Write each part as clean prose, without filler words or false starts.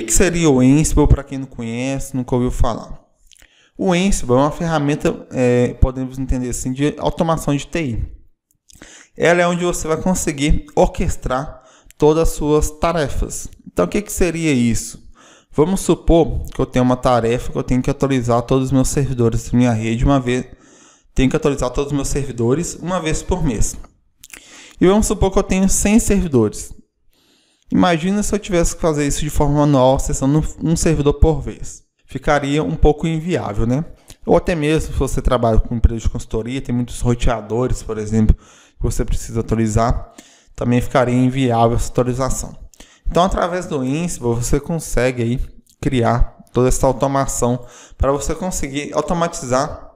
que seria o Ansible para quem não conhece, nunca ouviu falar? O Ansible é uma ferramenta, podemos entender assim, de automação de TI. Ela é onde você vai conseguir orquestrar todas as suas tarefas. Então, o que seria isso? Vamos supor que eu tenho uma tarefa que eu tenho que atualizar todos os meus servidores da minha rede uma vez. Tenho que atualizar todos os meus servidores uma vez por mês. E vamos supor que eu tenho 100 servidores. Imagina se eu tivesse que fazer isso de forma manual, acessando um servidor por vez. Ficaria um pouco inviável, né? Ou até mesmo se você trabalha com empresa de consultoria, tem muitos roteadores, por exemplo, que você precisa atualizar, também ficaria inviável essa atualização. Então, através do Ansible, você consegue aí criar toda essa automação para você conseguir automatizar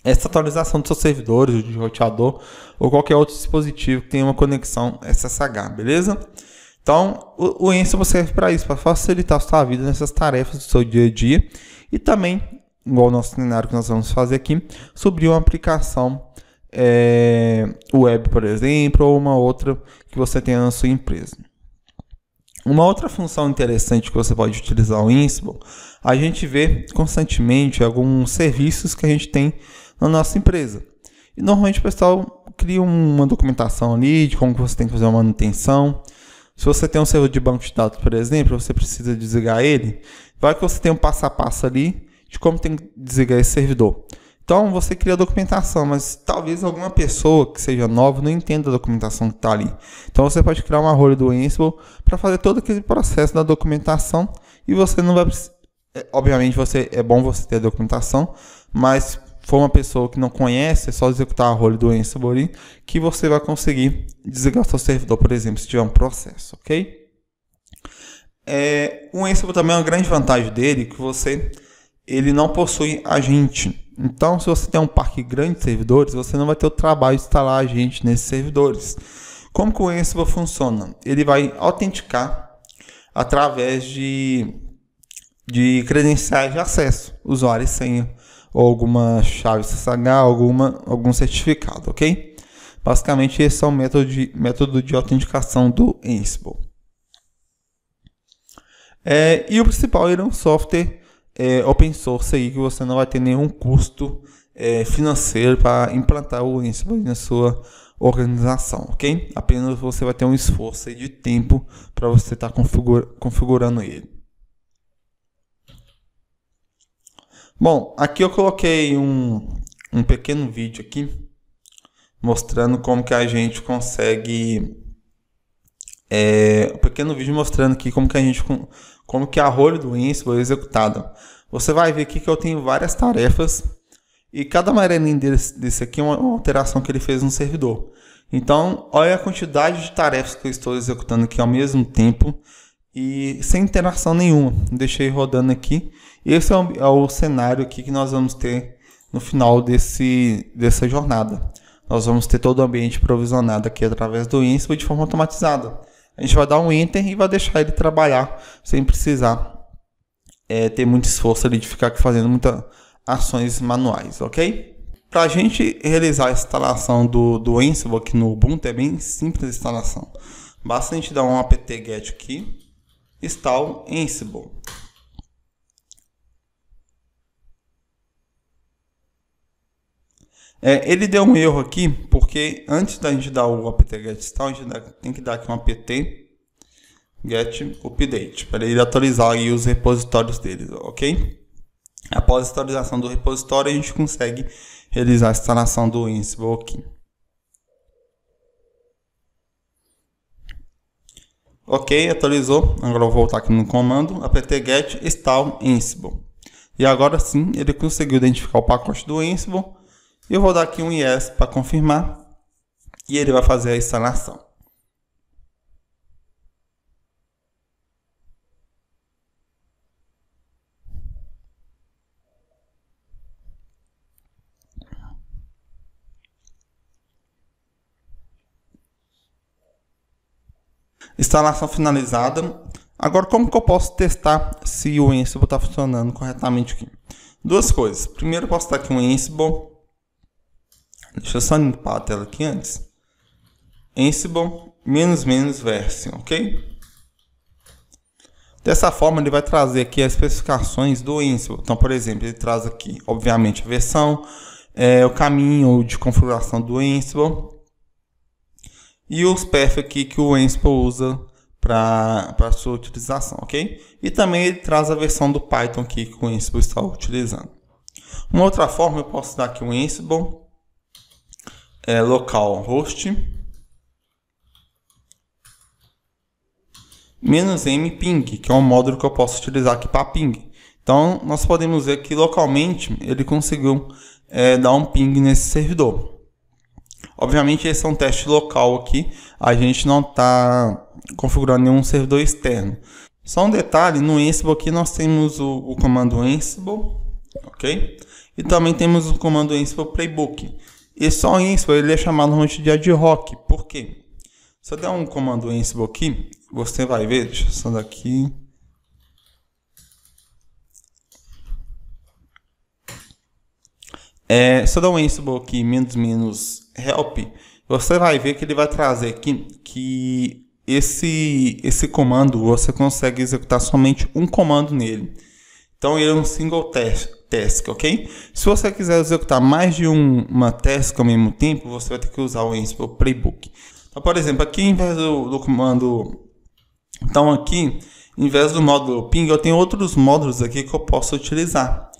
essa atualização dos seus servidores, de roteador ou qualquer outro dispositivo que tenha uma conexão SSH, beleza? Então, o Ansible serve para isso, para facilitar a sua vida nessas tarefas do seu dia a dia e também, igual o nosso cenário que nós vamos fazer aqui, subir uma aplicação web, por exemplo, ou uma outra que você tenha na sua empresa. Uma outra função interessante que você pode utilizar o Ansible, a gente vê constantemente alguns serviços que a gente tem na nossa empresa. E normalmente o pessoal cria uma documentação ali de como você tem que fazer uma manutenção. Se você tem um servidor de banco de dados, por exemplo, você precisa desligar ele, vai que você tem um passo a passo ali de como tem que desligar esse servidor. Então, você cria a documentação, mas talvez alguma pessoa que seja nova não entenda a documentação que está ali. Então, você pode criar uma role do Ansible para fazer todo aquele processo da documentação e você não vai precisar... Obviamente, é bom você ter a documentação, mas se for uma pessoa que não conhece, é só executar a role do Ansible ali que você vai conseguir desligar o seu servidor, por exemplo, se tiver um processo, ok? O Ansible também é uma grande vantagem dele, que ele não possui agente. Então, se você tem um parque grande de servidores, você não vai ter o trabalho de instalar agente nesses servidores. Como que o Ansible funciona? Ele vai autenticar através de credenciais de acesso, usuário e senha, ou alguma chave SSH, algum certificado, ok? Basicamente, esse é o método de autenticação do Ansible. E o principal, ele é um software open source aí, que você não vai ter nenhum custo financeiro para implantar o Ansible na sua organização, ok? Apenas você vai ter um esforço aí de tempo para você estar configurando ele. Bom, aqui eu coloquei um pequeno vídeo aqui mostrando como que a gente consegue um pequeno vídeo mostrando aqui como que a role do Ansible é executada. Você vai ver aqui que eu tenho várias tarefas e cada amarelinho desse aqui é uma alteração que ele fez no servidor. Então, olha a quantidade de tarefas que eu estou executando aqui ao mesmo tempo e sem interação nenhuma. Deixei rodando aqui. Esse é o cenário aqui que nós vamos ter no final dessa jornada. Nós vamos ter todo o ambiente provisionado aqui através do Ansible de forma automatizada. A gente vai dar um Enter e vai deixar ele trabalhar sem precisar ter muito esforço ali de ficar aqui fazendo muitas ações manuais, ok? Para a gente realizar a instalação do Ansible aqui no Ubuntu, é bem simples a instalação. Basta a gente dar um apt-get aqui, install Ansible. Ele deu um erro aqui, porque antes da gente dar o apt-get install, a gente tem que dar aqui um apt get update, para ele atualizar aí os repositórios dele, ok? Após a atualização do repositório, a gente consegue realizar a instalação do Ansible aqui. Ok, atualizou. Agora eu vou voltar aqui no comando apt-get install Ansible. E agora sim, ele conseguiu identificar o pacote do Ansible. Eu vou dar aqui um yes para confirmar e ele vai fazer a instalação. Instalação finalizada. Agora, como que eu posso testar se o Ansible está funcionando corretamente aqui? Duas coisas. Primeiro, eu posso dar aqui um Ansible. Deixa eu só limpar a tela aqui antes. Ansible --version, ok? Dessa forma, ele vai trazer aqui as especificações do Ansible. Então, por exemplo, ele traz aqui, obviamente, a versão, o caminho de configuração do Ansible e os paths aqui que o Ansible usa para sua utilização, ok? E também ele traz a versão do Python aqui que o Ansible está utilizando. Uma outra forma, eu posso dar aqui um Ansible localhost -m ping, que é um módulo que eu posso utilizar aqui para ping. Então, nós podemos ver que localmente ele conseguiu dar um ping nesse servidor. Obviamente, esse é um teste local aqui, a gente não está configurando nenhum servidor externo. Só um detalhe, no Ansible aqui nós temos o comando Ansible, ok? E também temos o comando Ansible Playbook. E só o Ansible ele é chamado normalmente de ad hoc. Por quê? Se eu der um comando Ansible aqui, você vai ver, deixa eu só daqui. Se eu der um Ansible aqui, -help, você vai ver que ele vai trazer aqui que esse comando você consegue executar somente um comando nele. Então ele é um single task, ok? Se você quiser executar mais de uma task ao mesmo tempo, você vai ter que usar o Ansible Playbook. Então, por exemplo, aqui em vez do comando... Então aqui, em vez do módulo ping, eu tenho outros módulos aqui que eu posso utilizar.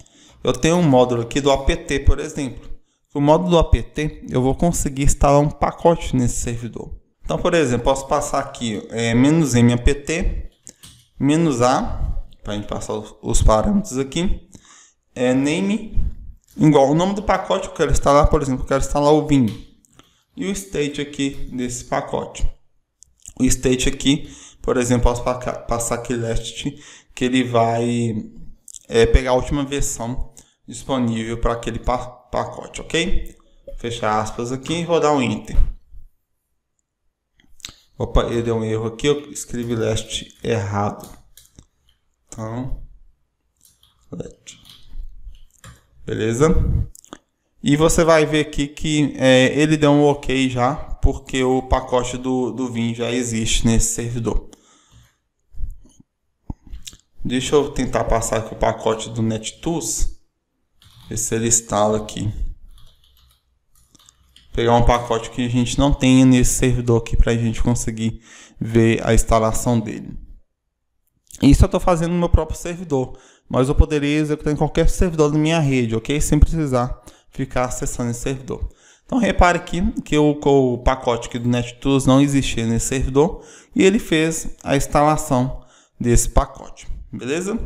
Eu tenho um módulo aqui do apt, por exemplo. O módulo do apt, eu vou conseguir instalar um pacote nesse servidor. Então, por exemplo, posso passar aqui -m apt, -a, para a gente passar os parâmetros aqui, name, igual o nome do pacote que eu quero instalar, por exemplo, eu quero instalar o Vim. E o state aqui desse pacote. O state aqui, por exemplo, posso passar aqui last, que ele vai pegar a última versão disponível para aquele pacote, ok? Fechar aspas aqui e vou dar um enter. Opa, ele deu um erro aqui, eu escrevi last errado. Então, let. Beleza? E você vai ver aqui que ele deu um ok já, porque o pacote do Vim já existe nesse servidor. Deixa eu tentar passar aqui o pacote do NetTools, ver se ele instala aqui. Pegar um pacote que a gente não tenha nesse servidor aqui para a gente conseguir ver a instalação dele. Isso eu estou fazendo no meu próprio servidor, mas eu poderia executar em qualquer servidor da minha rede, ok? Sem precisar ficar acessando esse servidor. Então repare aqui que o pacote aqui do NetTools não existia nesse servidor e ele fez a instalação desse pacote, beleza?